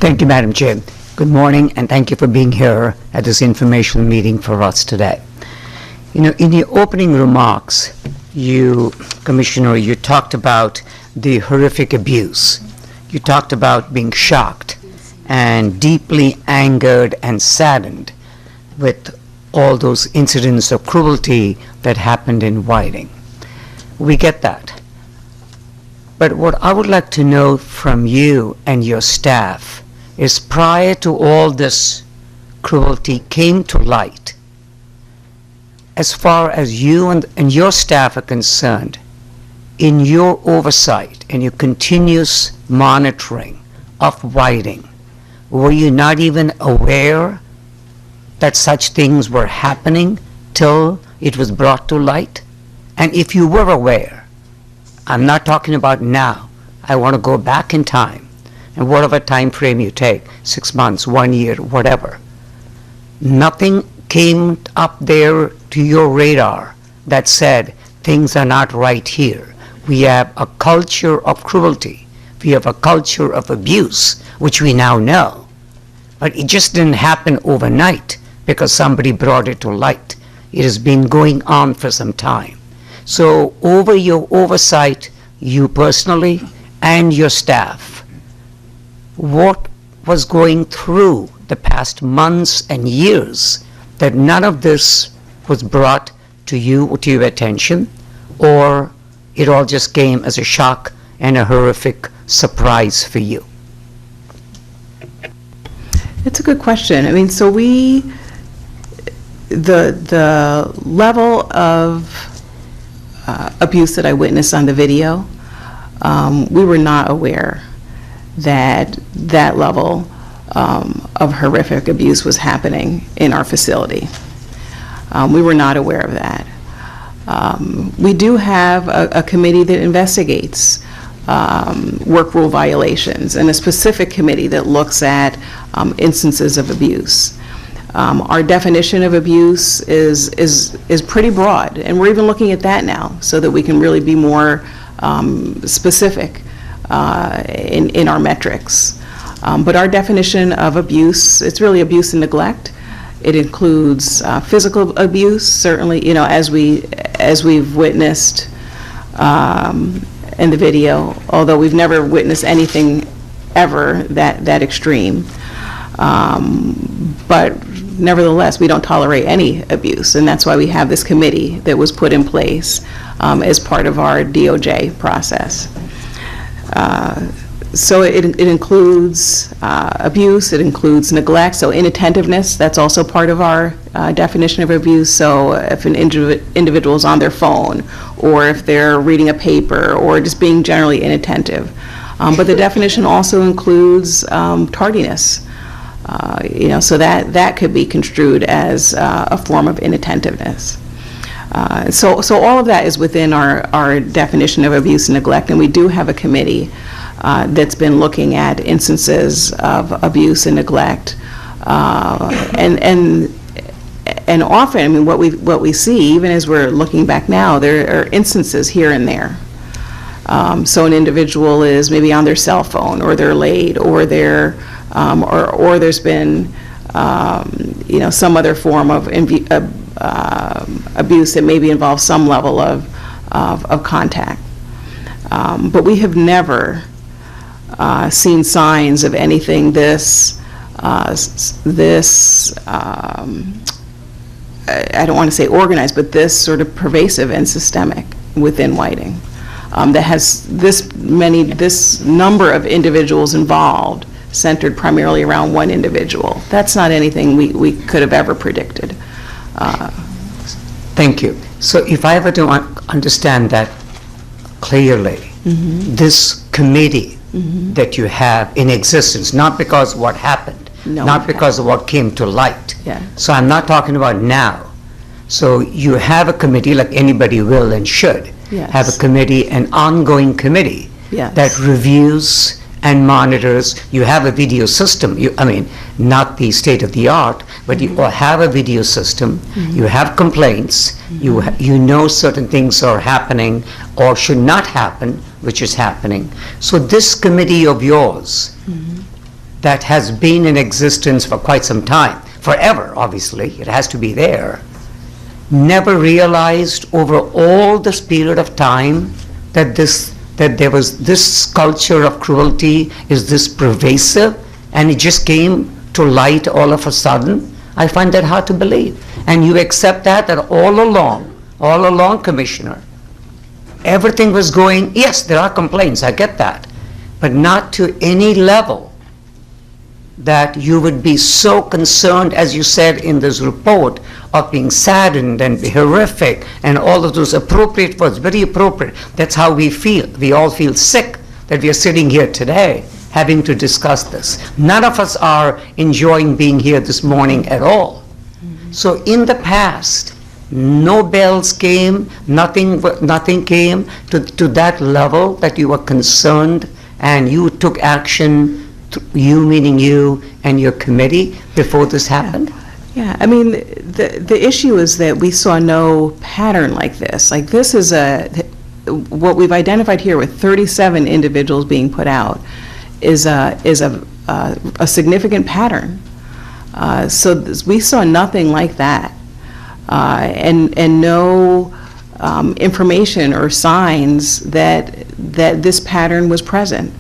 Thank you, Madam Chair. Good morning, and thank you for being here at this informational meeting for us today. You know, in your opening remarks, Commissioner, you talked about the horrific abuse. You talked about being shocked and deeply angered and saddened with all those incidents of cruelty that happened in Whiting. We get that. But what I would like to know from you and your staff is, prior to all this cruelty came to light, as far as you and your staff are concerned, in your oversight and your continuous monitoring of Whiting, were you not even aware that such things were happening till it was brought to light? And if you were aware, I'm not talking about now, I want to go back in time, and whatever time frame you take, 6 months, 1 year, whatever, nothing came up there to your radar that said things are not right here. We have a culture of cruelty. We have a culture of abuse, which we now know. But it just didn't happen overnight because somebody brought it to light. It has been going on for some time. So over your oversight, you personally and your staff, what was going through the past months and years that none of this was brought to you, to your attention, or it all just came as a shock and a horrific surprise for you? It's a good question. I mean, so the level of abuse that I witnessed on the video, we were not aware that level of horrific abuse was happening in our facility. We were not aware of that. We do have a committee that investigates work rule violations, and a specific committee that looks at instances of abuse. Our definition of abuse is pretty broad, and we're even looking at that now so that we can really be more specific in our metrics. But our definition of abuse, it's really abuse and neglect. It includes physical abuse, certainly, you know, as we've witnessed in the video, although we've never witnessed anything ever that extreme. But nevertheless, we don't tolerate any abuse, and that's why we have this committee that was put in place as part of our DOJ process. So it includes abuse, it includes neglect, so inattentiveness, that's also part of our definition of abuse. So if an individual is on their phone, or if they're reading a paper, or just being generally inattentive. But the definition also includes tardiness. You know, so that could be construed as a form of inattentiveness. So all of that is within our definition of abuse and neglect, and we do have a committee that's been looking at instances of abuse and neglect, and often, I mean, what we see, even as we're looking back now, there are instances here and there. So an individual is maybe on their cell phone, or they're late, or they're or there's been you know, some other form of abuse that maybe involves some level of contact. But we have never seen signs of anything this I don't want to say organized, but this sort of pervasive and systemic within Whiting, that has this number of individuals involved, centered primarily around one individual. That's not anything we could have ever predicted. Thank you. So if I were to understand that clearly, this committee that you have in existence, not because of what happened, not because of what came to light. Yeah. So I'm not talking about now. So you have a committee, like anybody will and should, have a committee, an ongoing committee that reviews and monitors. You have a video system. I mean, not the state of the art, but you have a video system. You have complaints. You know certain things are happening or should not happen, which is happening. So this committee of yours that has been in existence for quite some time, forever, obviously, it has to be there, never realized over all this period of time that there was this culture of cruelty is this pervasive, and it just came to light all of a sudden? I find that hard to believe. And you accept that all along, Commissioner, everything was going, yes, there are complaints, I get that, but not to any level that you would be so concerned, as you said in this report, of being saddened and horrific and all of those appropriate words, very appropriate. That's how we feel. We all feel sick that we are sitting here today having to discuss this. None of us are enjoying being here this morning at all. So in the past, no bells came, nothing came to that level that you were concerned and you took action, you meaning you and your committee, before this happened? Yeah, I mean, the issue is that we saw no pattern like this. Like, this is what we've identified here with 37 individuals being put out is a significant pattern. We saw nothing like that, and no information or signs that this pattern was present.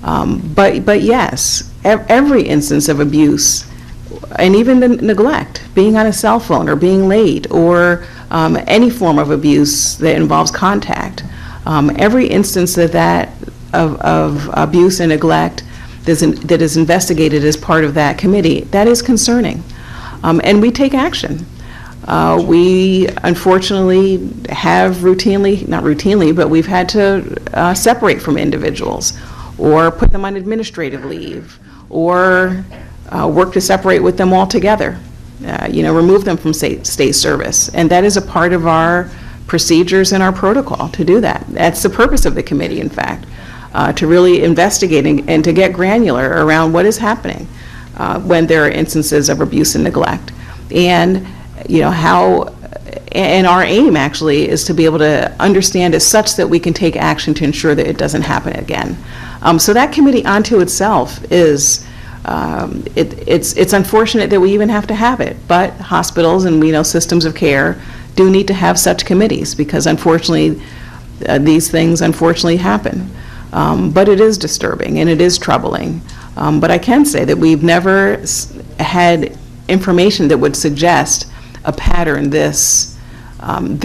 But yes, every instance of abuse, and even the neglect, being on a cell phone or being late, or any form of abuse that involves contact, every instance of abuse and neglect that is investigated as part of that committee, that is concerning. And we take action. We unfortunately have not routinely, but we've had to separate from individuals, or put them on administrative leave, or work to separate with them altogether, remove them from state service. And that is a part of our procedures and our protocol to do that. That's the purpose of the committee, in fact, to really investigate and to get granular around what is happening when there are instances of abuse and neglect. And and our aim actually is to be able to understand it such that we can take action to ensure that it doesn't happen again. So that committee unto itself is, it's unfortunate that we even have to have it, but hospitals and we know systems of care do need to have such committees, because unfortunately these things unfortunately happen. But it is disturbing and it is troubling. But I can say that we've never had information that would suggest a pattern this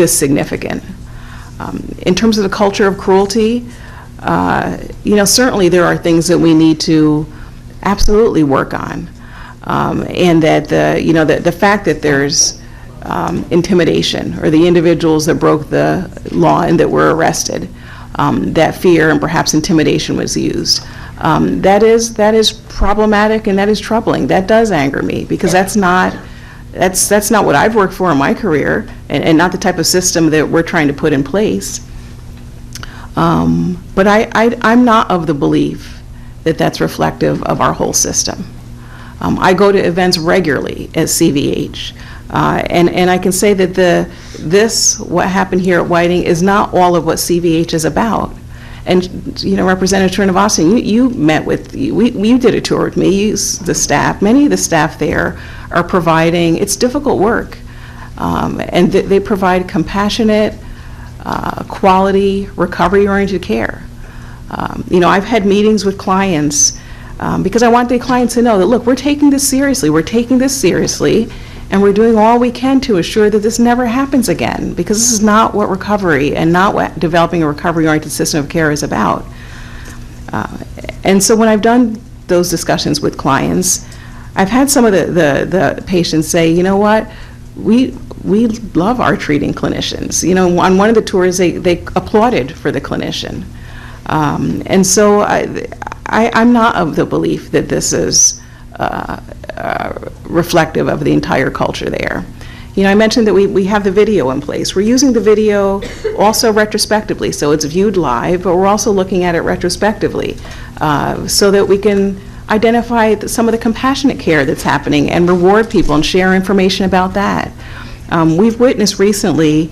significant. In terms of the culture of cruelty, certainly there are things that we need to absolutely work on, and that the fact that there's intimidation, or the individuals that broke the law and that were arrested, that fear and perhaps intimidation was used. That is problematic and that is troubling. That does anger me, because that's not what I've worked for in my career, and not the type of system that we're trying to put in place. But I'm not of the belief that that's reflective of our whole system. I go to events regularly at CVH, and I can say that what happened here at Whiting is not all of what CVH is about. And Representative Srinivasan, you met with, you did a tour with me. The staff, many of the staff there are providing, it's difficult work, and they provide compassionate, quality, recovery-oriented care. I've had meetings with clients because I want the clients to know that, look, we're taking this seriously, and we're doing all we can to assure that this never happens again, because this is not what recovery and not what developing a recovery-oriented system of care is about. And so when I've done those discussions with clients, I've had some of the patients say, you know what, we love our treating clinicians. On one of the tours, they applauded for the clinician. And so I'm not of the belief that this is reflective of the entire culture there. I mentioned that we have the video in place. We're using the video also retrospectively, so it's viewed live, but we're also looking at it retrospectively, so that we can identify some of the compassionate care that's happening and reward people and share information about that. We've witnessed recently,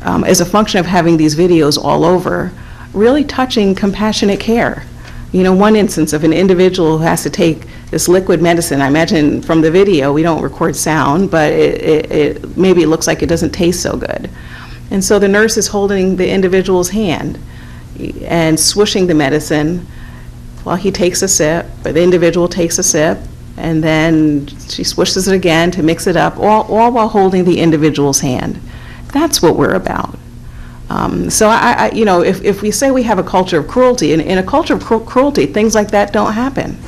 as a function of having these videos all over, really touching compassionate care. One instance of an individual who has to take this liquid medicine. I imagine from the video, we don't record sound, but maybe it looks like it doesn't taste so good. And so the nurse is holding the individual's hand and swishing the medicine while he takes a sip, or the individual takes a sip, and then she swishes it again to mix it up, all while holding the individual's hand. That's what we're about. So if we say we have a culture of cruelty, in a culture of cruelty, things like that don't happen.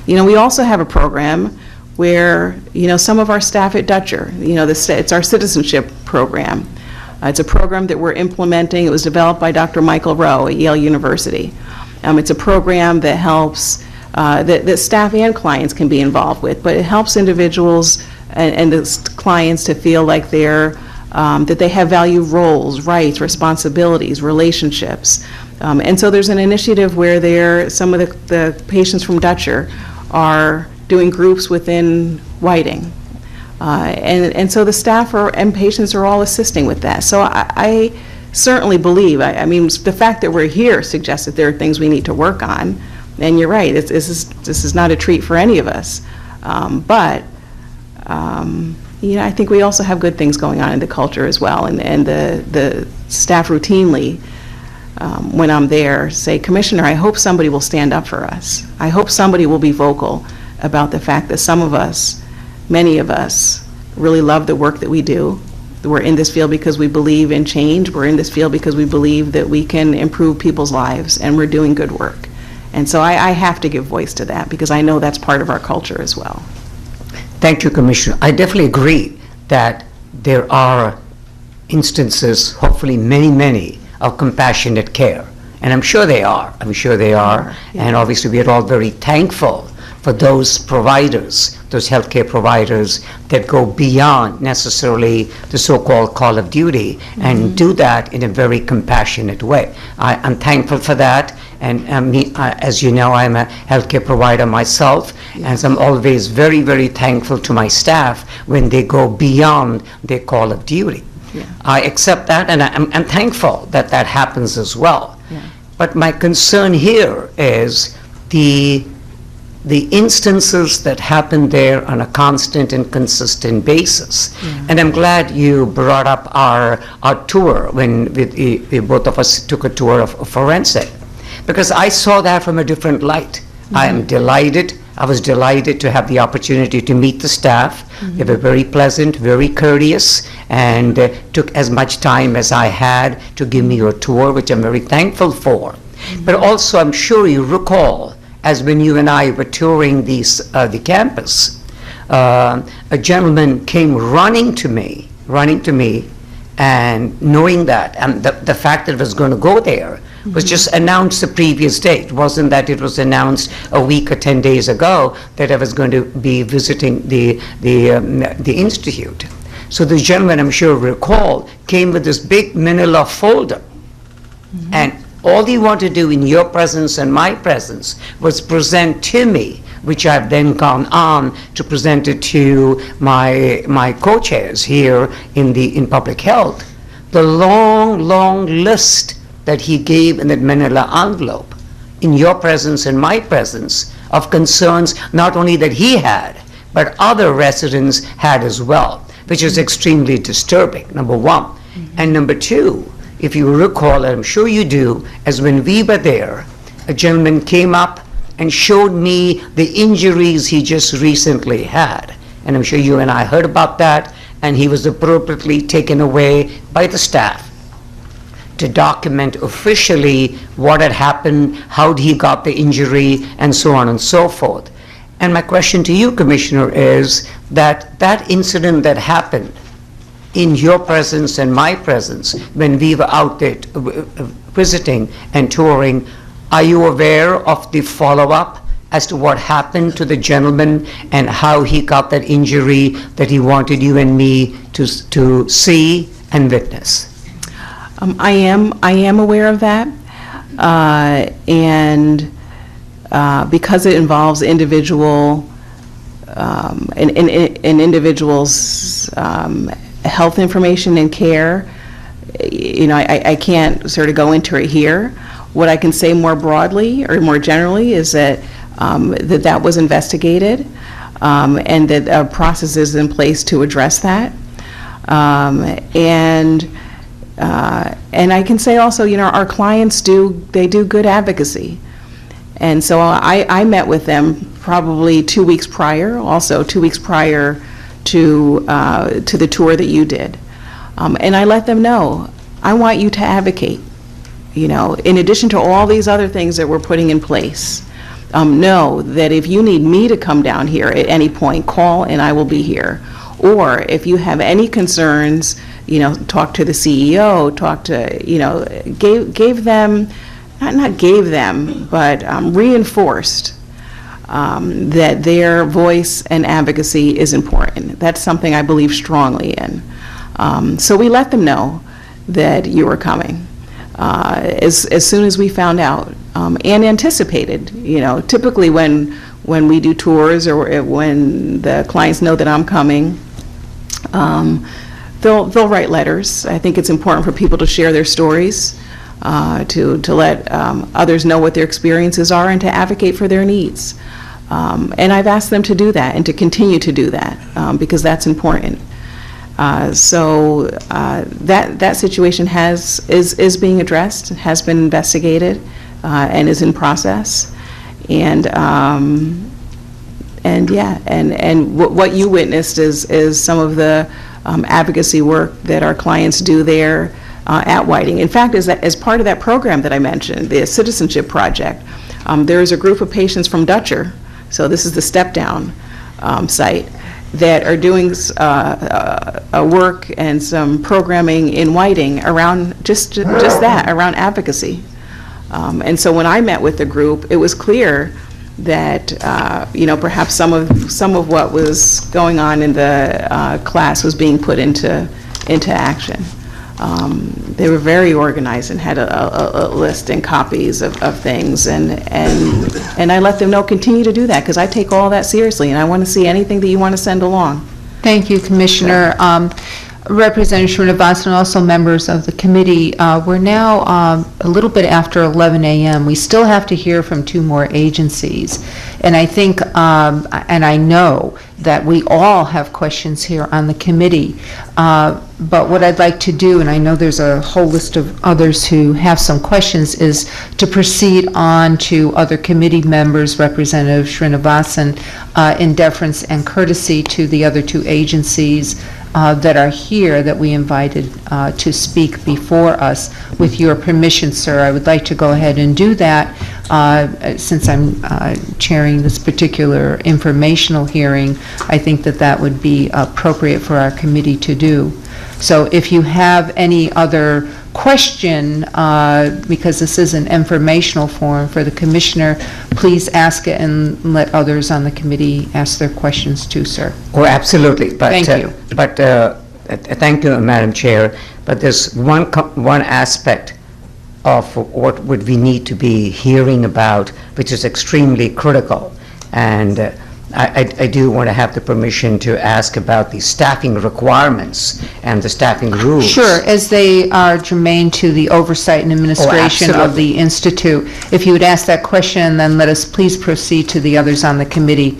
We also have a program where, some of our staff at Dutcher, it's our citizenship program. It's a program that we're implementing. It was developed by Dr. Michael Rowe at Yale University. It's a program that helps, that staff and clients can be involved with, but it helps individuals and the clients to feel like that they have value roles, rights, responsibilities, relationships. And so there's an initiative where some of the patients from Dutcher are doing groups within Whiting. And so the staff and patients are all assisting with that. So I certainly believe, the fact that we're here suggests that there are things we need to work on. And you're right, this is not a treat for any of us. But I think we also have good things going on in the culture as well. And the staff routinely, when I'm there, say, Commissioner, I hope somebody will stand up for us. I hope somebody will be vocal about the fact that some of us, many of us, really love the work that we do. We're in this field because we believe in change. We're in this field because we believe that we can improve people's lives, and we're doing good work. And so I have to give voice to that because I know that's part of our culture as well. Thank you, Commissioner. I definitely agree that there are instances, hopefully many, many, of compassionate care. And I'm sure they are. Yeah. And obviously we are all very thankful for those providers, those healthcare providers that go beyond necessarily the so-called call of duty and do that in a very compassionate way. I'm thankful for that. And as you know, I'm a healthcare provider myself, and so I'm always very, very thankful to my staff when they go beyond their call of duty. Yeah. I accept that, and I'm thankful that that happens as well. Yeah. But my concern here is the instances that happen there on a constant and consistent basis. Yeah. And I'm glad you brought up our tour when we both of us took a tour of forensic, because I saw that from a different light. I am delighted. I was delighted to have the opportunity to meet the staff. They were very pleasant, very courteous, and took as much time as I had to give me a tour, which I'm very thankful for. But also, I'm sure you recall, as when you and I were touring the campus, a gentleman came running to me, and knowing that, and the fact that it was going to go there was just announced the previous day. It wasn't that it was announced a week or 10 days ago that I was going to be visiting the institute. So the gentleman, I'm sure recall, came with this big manila folder, and all he wanted to do in your presence and my presence was present to me, which I've then gone on to present it to my co-chairs here in public health. The long list that he gave in that manila envelope, in your presence and my presence, of concerns not only that he had, but other residents had as well, which is extremely disturbing, number one. And number two, if you recall, and I'm sure you do, as when we were there, a gentleman came up and showed me the injuries he just recently had. And I'm sure you and I heard about that, and he was appropriately taken away by the staff to document officially what had happened, how he got the injury, and so on and so forth. And my question to you, Commissioner, is that incident that happened in your presence and my presence when we were out there visiting and touring, are you aware of the follow-up as to what happened to the gentleman and how he got that injury that he wanted you and me to see and witness? I am aware of that, and because it involves individual an individual's health information and care, I can't sort of go into it here. What I can say more broadly or more generally is that that was investigated, and that process is in place to address that. And I can say also, our clients do good advocacy. And so I met with them probably 2 weeks prior, also 2 weeks prior to the tour that you did. And I let them know, I want you to advocate, in addition to all these other things that we're putting in place. Know that if you need me to come down here at any point, call and I will be here. Or if you have any concerns, talk to the CEO, talk to, gave them, not gave them, but reinforced that their voice and advocacy is important. That's something I believe strongly in. So we let them know that you were coming as soon as we found out, and anticipated. Typically when we do tours or when the clients know that I'm coming, they'll write letters. I think it's important for people to share their stories, to let others know what their experiences are and to advocate for their needs. And I've asked them to do that and to continue to do that because that's important. So that situation is being addressed, has been investigated, and is in process. And what you witnessed is some of the advocacy work that our clients do there at Whiting. In fact, as part of that program that I mentioned, the Citizenship Project, there is a group of patients from Dutcher, so this is the step-down site, that are doing a work and some programming in Whiting around just that, around advocacy. And so when I met with the group, it was clear that perhaps some of what was going on in the class was being put into action. They were very organized and had a list and copies of things, and I let them know, continue to do that, because I take all that seriously, and I want to see anything that you want to send along. Thank you, Commissioner. Representative Srinivasan and also members of the committee, we're now a little bit after 11 a.m. We still have to hear from 2 more agencies. And I think, and I know that we all have questions here on the committee. But what I'd like to do, and I know there's a whole list of others who have some questions, is to proceed on to other committee members, Representative Srinivasan, in deference and courtesy to the other 2 agencies that are here that we invited to speak before us. With your permission, sir, I would like to go ahead and do that since I'm chairing this particular informational hearing. I think that would be appropriate for our committee to do. So if you have any other question, because this is an informational forum for the commissioner, please ask it and let others on the committee ask their questions too, sir. Oh, absolutely. But, Thank you. Thank you, Madam Chair. But there's one aspect of what would we need to be hearing about, which is extremely critical. And I do want to have the permission to ask about the staffing requirements and the staffing rules. Sure, as they are germane to the oversight and administration of the Institute. If you would ask that question, then let us please proceed to the others on the committee,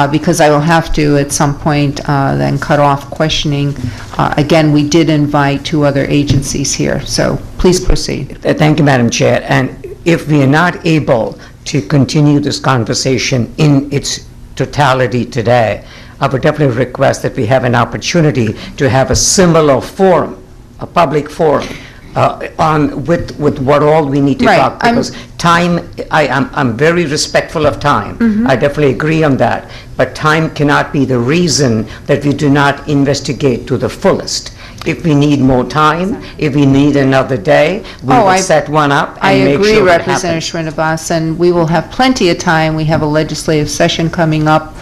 because I will have to, at some point, then cut off questioning. Again, we did invite 2 other agencies here, so please proceed. Thank you, Madam Chair. And if we are not able to continue this conversation in its totality today, I would definitely request that we have an opportunity to have a similar forum, a public forum, with what all we need to talk, because time, I'm very respectful of time. I definitely agree on that, but time cannot be the reason that we do not investigate to the fullest. If we need more time, if we need another day, we will set one up and make sure it happens. I agree, Representative Srinivasan. We will have plenty of time. We have a legislative session coming up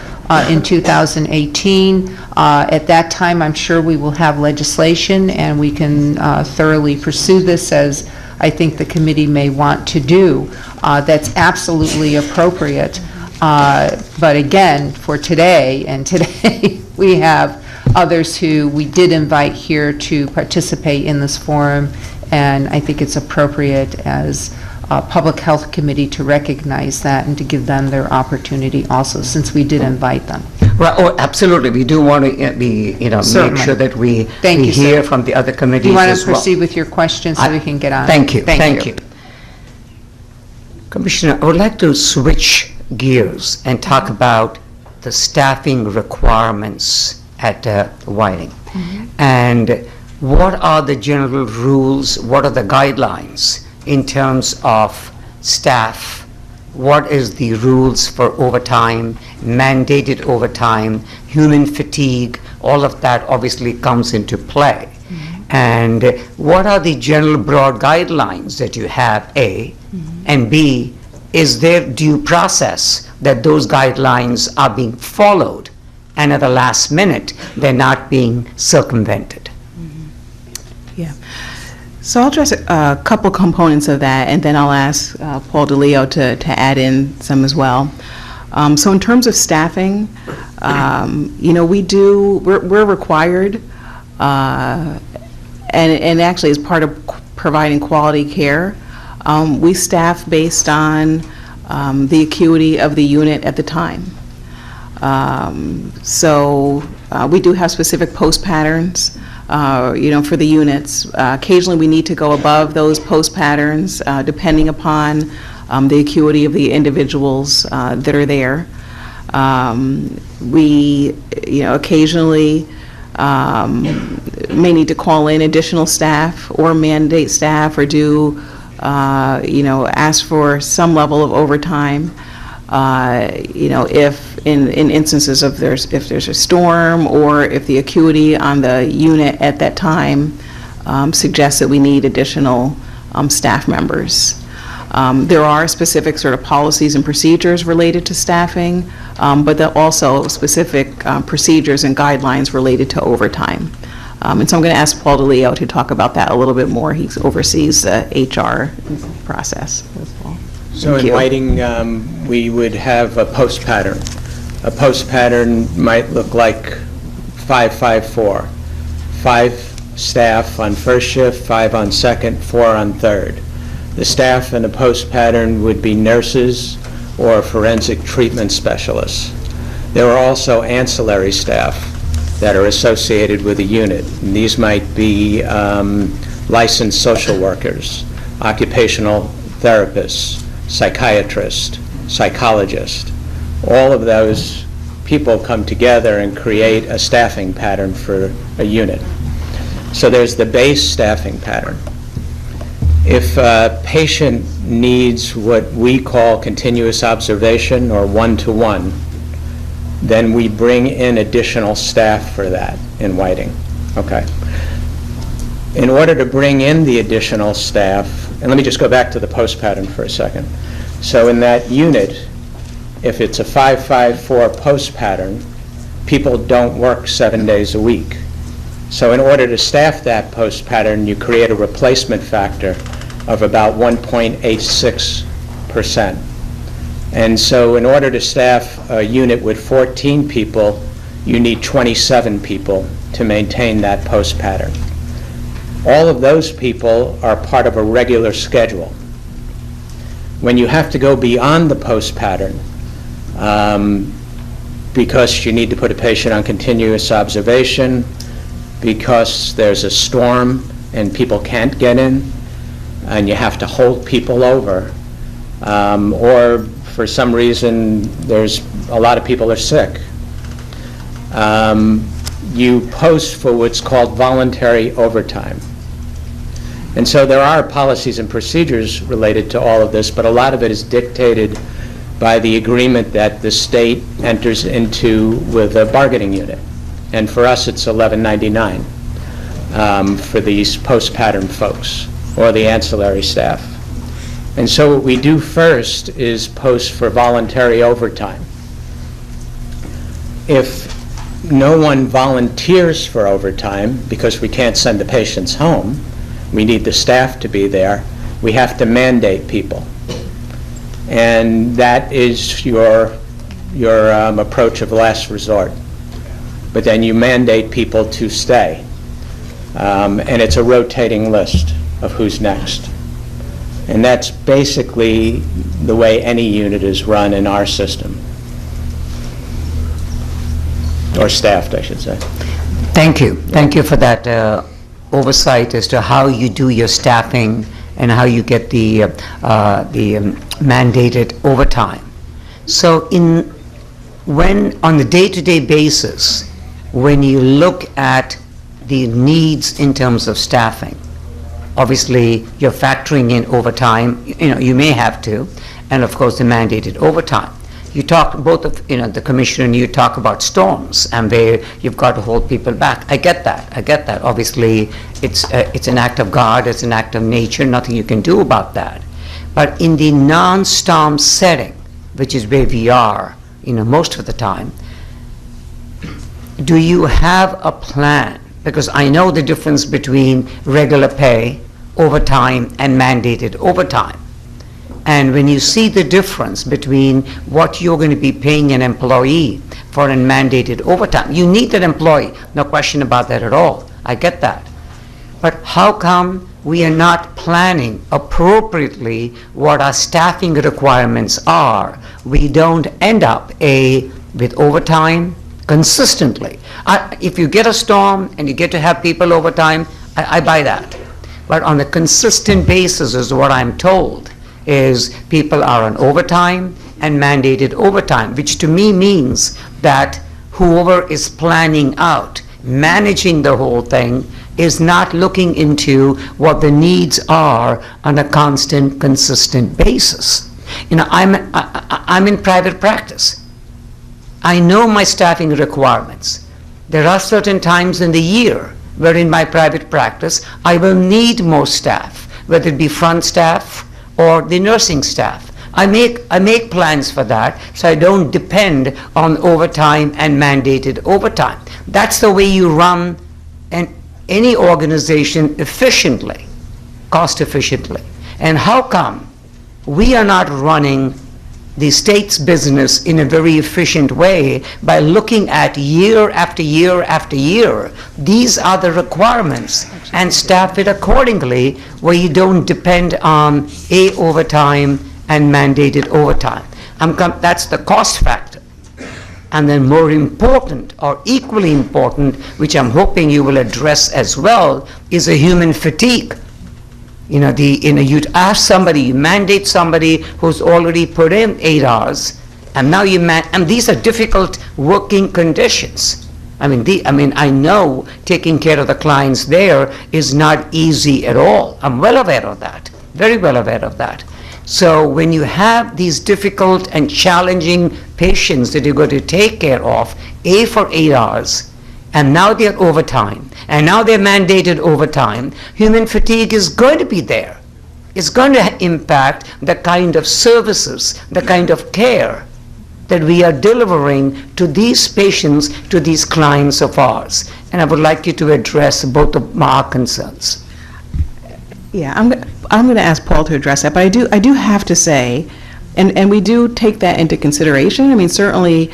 in 2018. At that time, I'm sure we will have legislation, and we can thoroughly pursue this, as I think the committee may want to do. That's absolutely appropriate. But again, for today, and today we have others who we did invite here to participate in this forum, and I think it's appropriate as Public Health Committee to recognize that and to give them their opportunity also, since we did invite them. Right, oh, absolutely. We do want to be, make Certainly. sure that we Thank you, sir. hear from the other Do committees you want as to well. proceed with your questions so we can get on? Thank you, thank you. Commissioner, I would like to switch gears and talk about the staffing requirements at Whiting. And what are the general rules, what are the guidelines in terms of staff? What is the rules for overtime, mandated overtime, human fatigue? All of that obviously comes into play. And what are the general broad guidelines that you have, A? And B, is there due process that those guidelines are being followed and at the last minute they're not being circumvented? Yeah. So I'll address a couple components of that, and then I'll ask Paul DeLeo to add in some as well. So in terms of staffing, we're required, and actually as part of providing quality care, we staff based on the acuity of the unit at the time. So we do have specific post patterns, for the units. Occasionally, we need to go above those post patterns, depending upon the acuity of the individuals that are there. We, occasionally may need to call in additional staff or mandate staff or do, ask for some level of overtime. If in instances of if there's a storm or if the acuity on the unit at that time suggests that we need additional staff members. There are specific sort of policies and procedures related to staffing, but there are also specific procedures and guidelines related to overtime. And so I'm going to ask Paul DeLeo to talk about that a little bit more. He oversees the HR process as well. So Thank in you. Whiting, we would have a post pattern. A post pattern might look like 5-5-4. 5 staff on first shift, 5 on second, 4 on third. The staff in a post pattern would be nurses or forensic treatment specialists. There are also ancillary staff that are associated with a unit. And these might be licensed social workers, occupational therapists, psychiatrist, psychologist. All of those people come together and create a staffing pattern for a unit. So there's the base staffing pattern. If a patient needs what we call continuous observation or one-to-one, then we bring in additional staff for that in Whiting. Okay. In order to bring in the additional staff, and let me just go back to the post pattern for a second. So in that unit, if it's a 5-5-4 post pattern, people don't work 7 days a week. So in order to staff that post pattern, you create a replacement factor of about 1.86%. And so in order to staff a unit with 14 people, you need 27 people to maintain that post pattern. All of those people are part of a regular schedule. When you have to go beyond the post pattern, because you need to put a patient on continuous observation, because there's a storm and people can't get in, and you have to hold people over, or for some reason there's a lot of people are sick, you post for what's called voluntary overtime. And so there are policies and procedures related to all of this, but a lot of it is dictated by the agreement that the state enters into with a bargaining unit. And for us, it's $11.99 for these post-pattern folks or the ancillary staff. And so what we do first is post for voluntary overtime. If no one volunteers for overtime because we can't send the patients home, we need the staff to be there, we have to mandate people. And that is your approach of last resort. But then you mandate people to stay. And it's a rotating list of who's next. And that's basically the way any unit is run in our system. Or staffed, I should say. Thank you. Thank you for that oversight as to how you do your staffing and how you get the mandated overtime. So when on the day-to-day basis, when you look at the needs in terms of staffing, obviously you're factoring in overtime, you may have to, and of course the mandated overtime. You talk, both of, the commissioner and you talk about storms and where you've got to hold people back. I get that. Obviously, it's an act of God, it's an act of nature, nothing you can do about that. But in the non-storm setting, which is where we are, most of the time, do you have a plan? Because I know the difference between regular pay, overtime, and mandated overtime. And when you see the difference between what you're going to be paying an employee for a mandated overtime, you need that employee, no question about that at all. I get that. But how come we are not planning appropriately what our staffing requirements are? We don't end up with overtime consistently. If you get a storm and you get to have people overtime, I buy that. But on a consistent basis is what I'm told, is people are on overtime and mandated overtime, which to me means that whoever is planning out, managing the whole thing, is not looking into what the needs are on a constant, consistent basis. I'm in private practice. I know my staffing requirements. There are certain times in the year where in my private practice I will need more staff, whether it be front staff or the nursing staff. I make plans for that, so I don't depend on overtime and mandated overtime. That's the way you run any organization efficiently, cost efficiently. And how come we are not running the state's business in a very efficient way by looking at year after year after year, these are the requirements, and staff it accordingly where you don't depend on overtime and mandated overtime. That's the cost factor. And then more important, or equally important, which I'm hoping you will address as well, is a human fatigue. You'd ask somebody, you mandate somebody who's already put in 8 hours, and now and these are difficult working conditions. I know taking care of the clients there is not easy at all. I'm well aware of that, very well aware of that. So when you have these difficult and challenging patients that you're going to take care of, for 8 hours, and now they're overtime, and now they're mandated overtime, human fatigue is going to be there. It's going to impact the kind of services, the kind of care that we are delivering to these patients, to these clients of ours. And I would like you to address both of my concerns. Yeah, I'm going to ask Paul to address that, but I do have to say, and we do take that into consideration. Certainly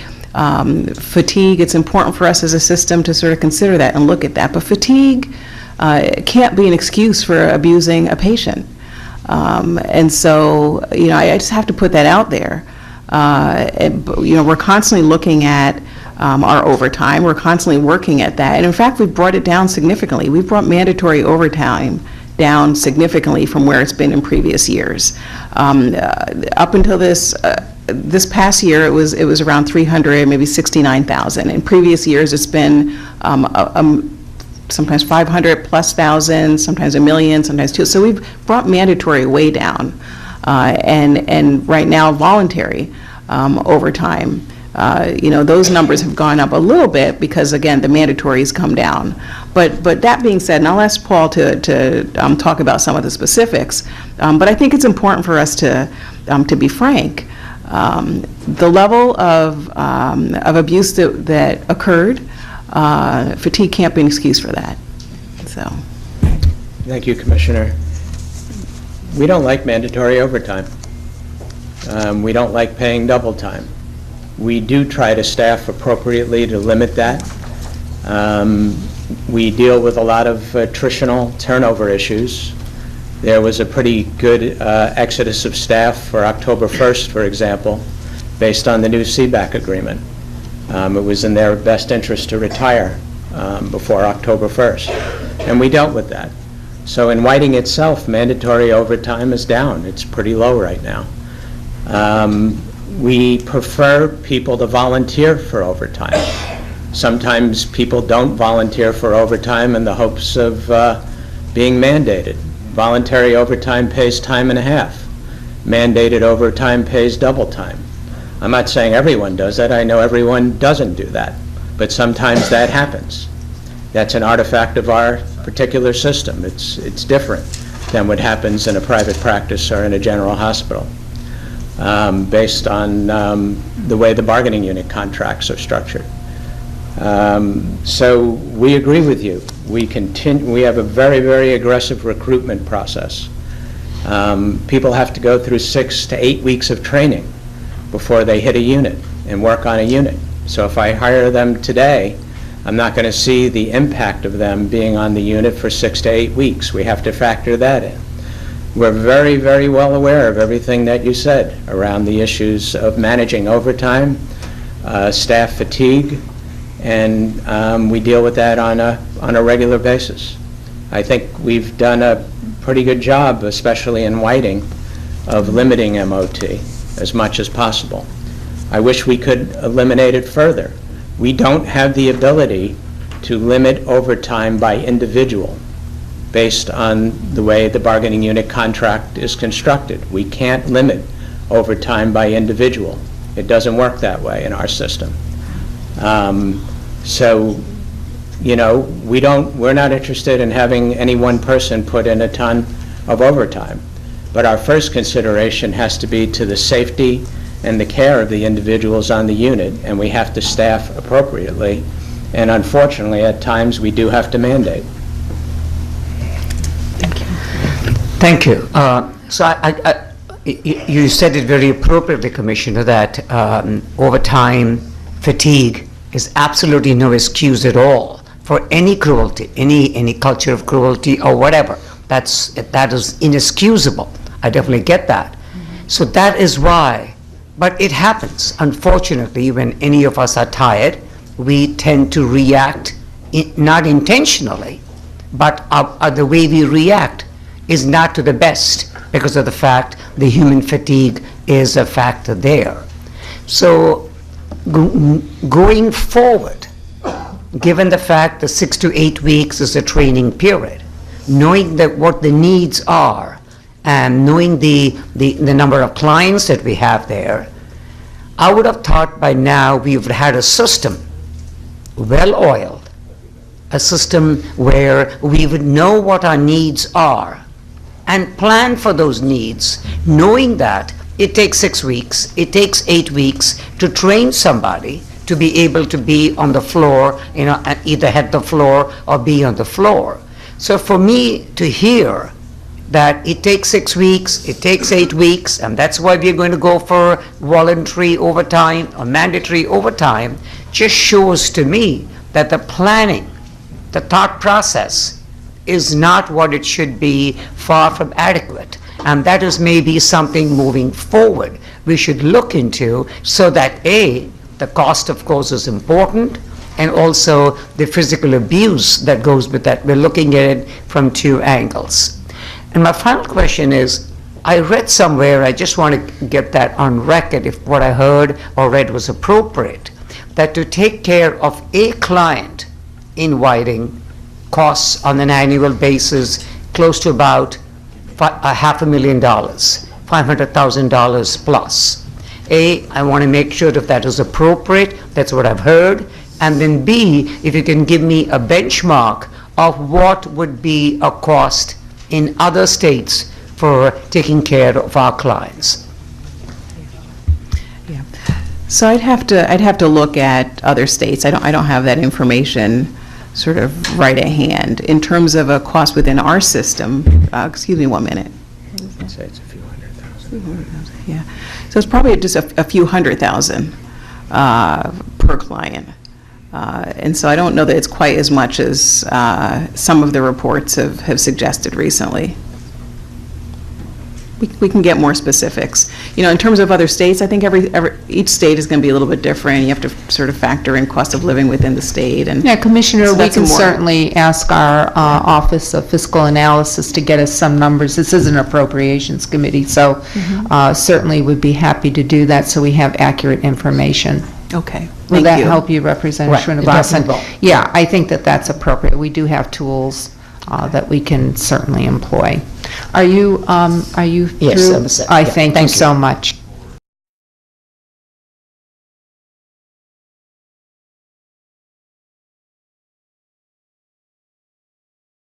fatigue, it's important for us as a system to sort of consider that and look at that, but fatigue can't be an excuse for abusing a patient. And so, I just have to put that out there. We're constantly looking at our overtime. We're constantly working at that. And in fact, we've brought it down significantly. We've brought mandatory overtime down significantly from where it's been in previous years. Up until this past year, it was around 300, maybe 69,000. In previous years, it's been sometimes 500 plus thousand, sometimes 1 million, sometimes 2. So we've brought mandatory way down, and right now voluntary overtime. Those numbers have gone up a little bit because, again, the mandatories come down. But that being said, and I'll ask Paul to talk about some of the specifics, but I think it's important for us to be frank. The level of abuse that occurred, fatigue can't be an excuse for that. So. Thank you, Commissioner. We don't like mandatory overtime. We don't like paying double time. We do try to staff appropriately to limit that. We deal with a lot of attritional turnover issues. There was a pretty good exodus of staff for October 1st, for example, based on the new CBAC agreement. It was in their best interest to retire before October 1st, and we dealt with that. So in Whiting itself, mandatory overtime is down. It's pretty low right now. We prefer people to volunteer for overtime. Sometimes people don't volunteer for overtime in the hopes of being mandated. Voluntary overtime pays time and a half. Mandated overtime pays double time. I'm not saying everyone does that. I know everyone doesn't do that. But sometimes that happens. That's an artifact of our particular system. It's different than what happens in a private practice or in a general hospital, based on the way the bargaining unit contracts are structured. So we agree with you. We have a very, very aggressive recruitment process. People have to go through 6 to 8 weeks of training before they hit a unit and work on a unit. So if I hire them today, I'm not going to see the impact of them being on the unit for 6 to 8 weeks. We have to factor that in. We're very, very well aware of everything that you said around the issues of managing overtime, staff fatigue, and we deal with that on a regular basis. I think we've done a pretty good job, especially in Whiting, of limiting MOT as much as possible. I wish we could eliminate it further. We don't have the ability to limit overtime by individual based on the way the bargaining unit contract is constructed. We can't limit overtime by individual. It doesn't work that way in our system. So, you know, we're not interested in having any one person put in a ton of overtime. But our first consideration has to be to the safety and the care of the individuals on the unit, and we have to staff appropriately. And unfortunately, at times, we do have to mandate. Thank you. So you said it very appropriately, Commissioner, that overtime fatigue is absolutely no excuse at all for any cruelty, any culture of cruelty or whatever. That is inexcusable. I definitely get that. So that is why, but it happens, unfortunately, when any of us are tired, we tend to react, not intentionally, but the way we react is not to the best because of the fact the human fatigue is a factor there. So going forward, given the fact that 6 to 8 weeks is a training period, knowing that what the needs are and knowing the number of clients that we have there, I would have thought by now we would have had a system, well-oiled, a system where we would know what our needs are and plan for those needs, knowing that it takes 6 weeks, it takes 8 weeks to train somebody to be able to be on the floor, you know, and either hit the floor or be on the floor. So for me to hear that it takes 6 weeks, it takes 8 weeks, and that's why we're going to go for voluntary overtime or mandatory overtime, just shows to me that the planning, the thought process is not what it should be, far from adequate. And that is maybe something moving forward we should look into, so that A, the cost of course is important, and also the physical abuse that goes with that. We're looking at it from 2 angles. And my final question is, I read somewhere, I just want to get that on record if what I heard or read was appropriate, that to take care of a client in Whiting costs on an annual basis close to about $500,000, $500,000 plus. A, I want to make sure if that is appropriate, that's what I've heard. And then B, if you can give me a benchmark of what would be a cost in other states for taking care of our clients. Yeah. So I'd have to look at other states. I don't have that information sort of right at hand. In terms of a cost within our system, excuse me 1 minute. I'd say it's a few hundred thousand. Yeah. So it's probably just a few $100,000 per client. And so I don't know that it's quite as much as some of the reports have suggested recently. we can get more specifics. You know, in terms of other states, I think each state is going to be a little bit different. You have to sort of factor in cost of living within the state, and Yeah, Commissioner, So we that's a can more- certainly ask our Office of Fiscal Analysis to get us some numbers. This is an appropriations committee, so certainly would be happy to do that so we have accurate information. okay, Will thank that you. help you, Representative Right, it Srinivasan? definitely will. Yeah, I think that that's appropriate. We do have tools that we can certainly employ. Are you through? Yes, I'm set. I Yeah, thank you thank you. so much.